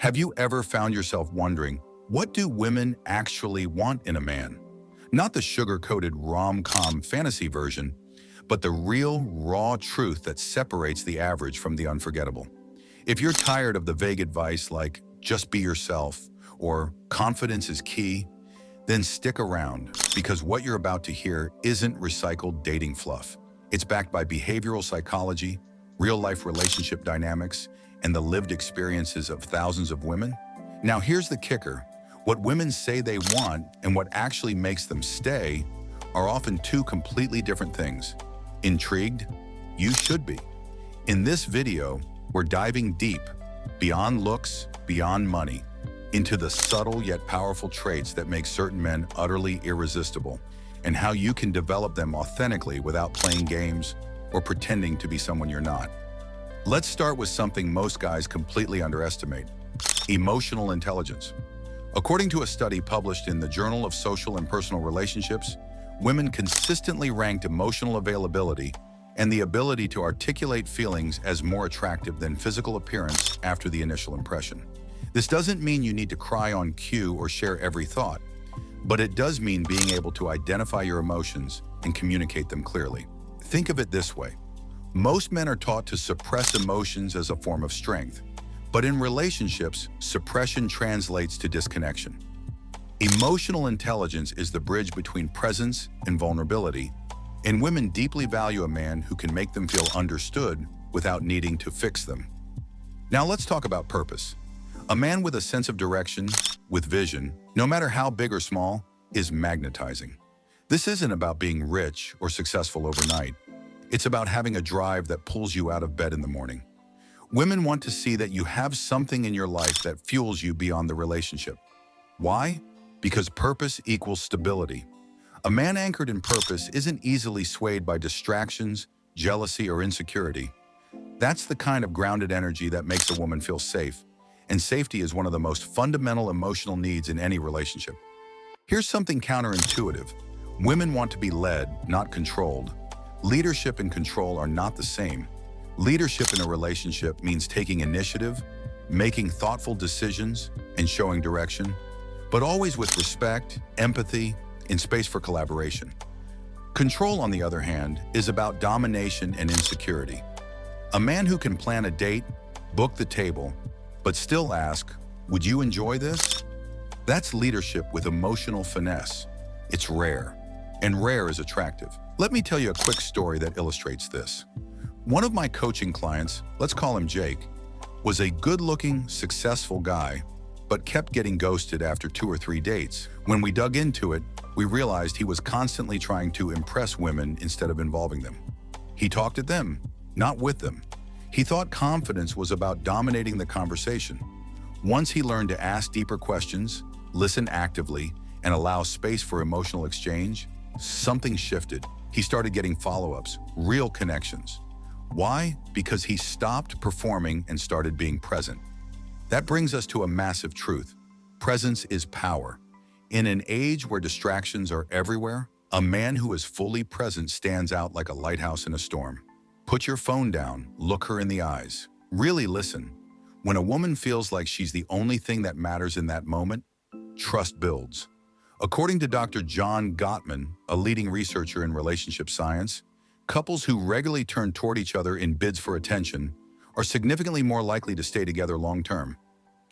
Have you ever found yourself wondering, what do women actually want in a man? Not the sugar-coated rom-com fantasy version, but the real, raw truth that separates the average from the unforgettable. If you're tired of the vague advice like, just be yourself, or confidence is key, then stick around, because what you're about to hear isn't recycled dating fluff. It's backed by behavioral psychology, real-life relationship dynamics, and the lived experiences of thousands of women. Now here's the kicker. What women say they want and what actually makes them stay are often two completely different things. Intrigued? You should be. In this video, we're diving deep, beyond looks, beyond money, into the subtle yet powerful traits that make certain men utterly irresistible, and how you can develop them authentically without playing games or pretending to be someone you're not. Let's start with something most guys completely underestimate: emotional intelligence. According to a study published in the Journal of Social and Personal Relationships, women consistently ranked emotional availability and the ability to articulate feelings as more attractive than physical appearance after the initial impression. This doesn't mean you need to cry on cue or share every thought, but it does mean being able to identify your emotions and communicate them clearly. Think of it this way. Most men are taught to suppress emotions as a form of strength, but in relationships, suppression translates to disconnection. Emotional intelligence is the bridge between presence and vulnerability, and women deeply value a man who can make them feel understood without needing to fix them. Now let's talk about purpose. A man with a sense of direction, with vision, no matter how big or small, is magnetizing. This isn't about being rich or successful overnight. It's about having a drive that pulls you out of bed in the morning. Women want to see that you have something in your life that fuels you beyond the relationship. Why? Because purpose equals stability. A man anchored in purpose isn't easily swayed by distractions, jealousy, or insecurity. That's the kind of grounded energy that makes a woman feel safe, and safety is one of the most fundamental emotional needs in any relationship. Here's something counterintuitive. Women want to be led, not controlled. Leadership and control are not the same. Leadership in a relationship means taking initiative, making thoughtful decisions, and showing direction, but always with respect, empathy, and space for collaboration. Control, on the other hand, is about domination and insecurity. A man who can plan a date, book the table, but still ask, would you enjoy this? That's leadership with emotional finesse. It's rare, and rare is attractive. Let me tell you a quick story that illustrates this. One of my coaching clients, let's call him Jake, was a good-looking, successful guy, but kept getting ghosted after 2 or 3 dates. When we dug into it, we realized he was constantly trying to impress women instead of involving them. He talked at them, not with them. He thought confidence was about dominating the conversation. Once he learned to ask deeper questions, listen actively, and allow space for emotional exchange, something shifted. He started getting follow-ups, real connections. Why? Because he stopped performing and started being present. That brings us to a massive truth. Presence is power. In an age where distractions are everywhere, a man who is fully present stands out like a lighthouse in a storm. Put your phone down, look her in the eyes. Really listen. When a woman feels like she's the only thing that matters in that moment, trust builds. According to Dr. John Gottman, a leading researcher in relationship science, couples who regularly turn toward each other in bids for attention are significantly more likely to stay together long-term.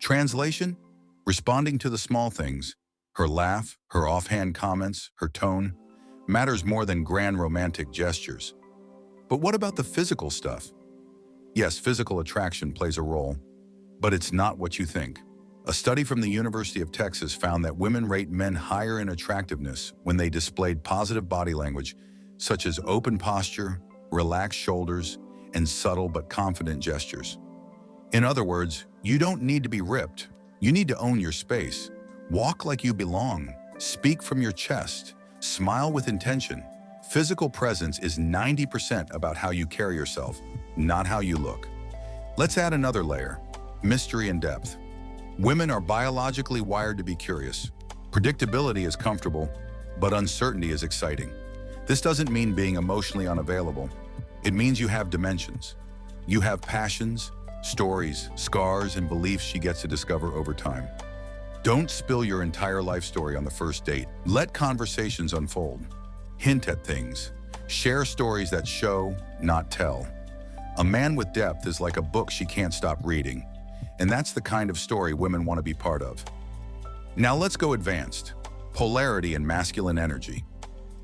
Translation? Responding to the small things, her laugh, her offhand comments, her tone, matters more than grand romantic gestures. But what about the physical stuff? Yes, physical attraction plays a role, but it's not what you think. A study from the University of Texas found that women rate men higher in attractiveness when they displayed positive body language, such as open posture, relaxed shoulders, and subtle but confident gestures. In other words, you don't need to be ripped. You need to own your space. Walk like you belong. Speak from your chest. Smile with intention. Physical presence is 90% about how you carry yourself, not how you look. Let's add another layer: mystery and depth. Women are biologically wired to be curious. Predictability is comfortable, but uncertainty is exciting. This doesn't mean being emotionally unavailable. It means you have dimensions. You have passions, stories, scars, and beliefs she gets to discover over time. Don't spill your entire life story on the first date. Let conversations unfold. Hint at things. Share stories that show, not tell. A man with depth is like a book she can't stop reading. And that's the kind of story women want to be part of. Now let's go advanced. Polarity and masculine energy.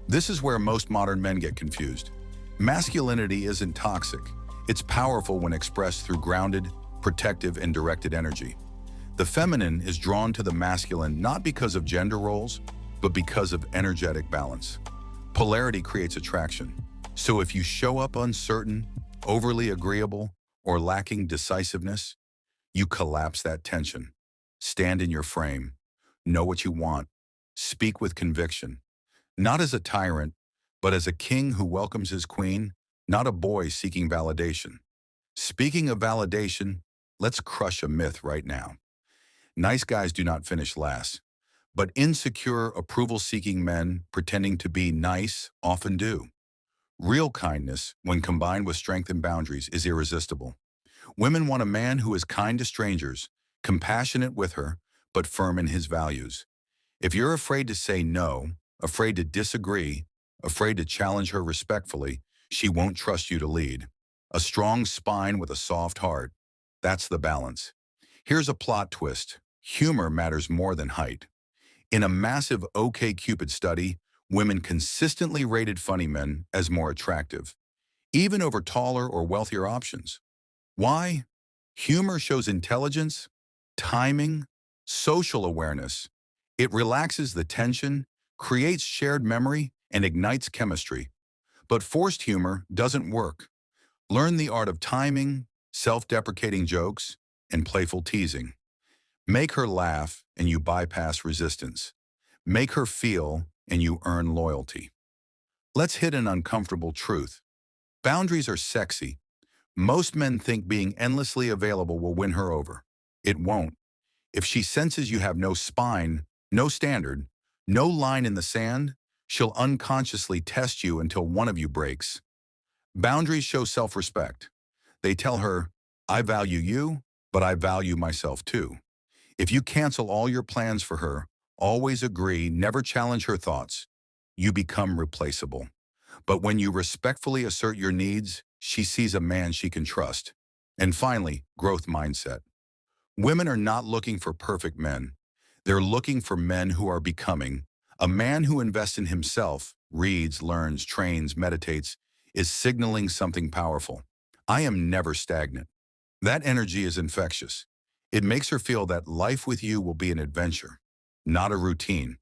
This is where most modern men get confused. Masculinity isn't toxic. It's powerful when expressed through grounded, protective, and directed energy. The feminine is drawn to the masculine not because of gender roles, but because of energetic balance. Polarity creates attraction. So if you show up uncertain, overly agreeable, or lacking decisiveness, you collapse that tension. Stand in your frame. Know what you want. Speak with conviction. Not as a tyrant, but as a king who welcomes his queen, not a boy seeking validation. Speaking of validation, let's crush a myth right now. Nice guys do not finish last, but insecure, approval-seeking men pretending to be nice often do. Real kindness, when combined with strength and boundaries, is irresistible. Women want a man who is kind to strangers, compassionate with her, but firm in his values. If you're afraid to say no, afraid to disagree, afraid to challenge her respectfully, she won't trust you to lead. A strong spine with a soft heart. That's the balance. Here's a plot twist. Humor matters more than height. In a massive OkCupid study, women consistently rated funny men as more attractive, even over taller or wealthier options. Why? Humor shows intelligence, timing, social awareness. It relaxes the tension, creates shared memory, and ignites chemistry. But forced humor doesn't work. Learn the art of timing, self-deprecating jokes, and playful teasing. Make her laugh and you bypass resistance. Make her feel and you earn loyalty. Let's hit an uncomfortable truth. Boundaries are sexy. Most men think being endlessly available will win her over. It won't. If she senses you have no spine, no standard, no line in the sand, she'll unconsciously test you until one of you breaks. Boundaries show self-respect. They tell her, I value you, but I value myself too. If you cancel all your plans for her, always agree, never challenge her thoughts, you become replaceable. But when you respectfully assert your needs, she sees a man she can trust. And finally, growth mindset. Women are not looking for perfect men. They're looking for men who are becoming. A man who invests in himself, reads, learns, trains, meditates, is signaling something powerful. I am never stagnant. That energy is infectious. It makes her feel that life with you will be an adventure, not a routine.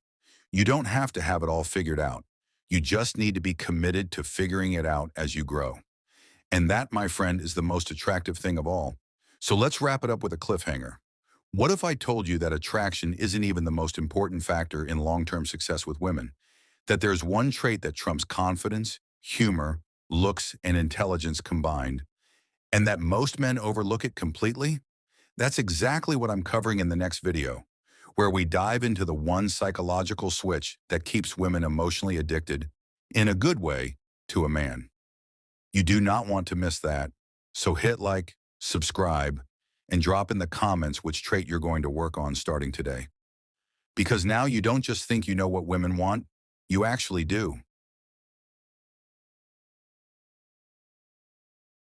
You don't have to have it all figured out. You just need to be committed to figuring it out as you grow. And that, my friend, is the most attractive thing of all. So let's wrap it up with a cliffhanger. What if I told you that attraction isn't even the most important factor in long-term success with women? That there's one trait that trumps confidence, humor, looks, and intelligence combined, and that most men overlook it completely? That's exactly what I'm covering in the next video, where we dive into the one psychological switch that keeps women emotionally addicted, in a good way, to a man. You do not want to miss that, so hit like, subscribe, and drop in the comments which trait you're going to work on starting today. Because now you don't just think you know what women want, you actually do.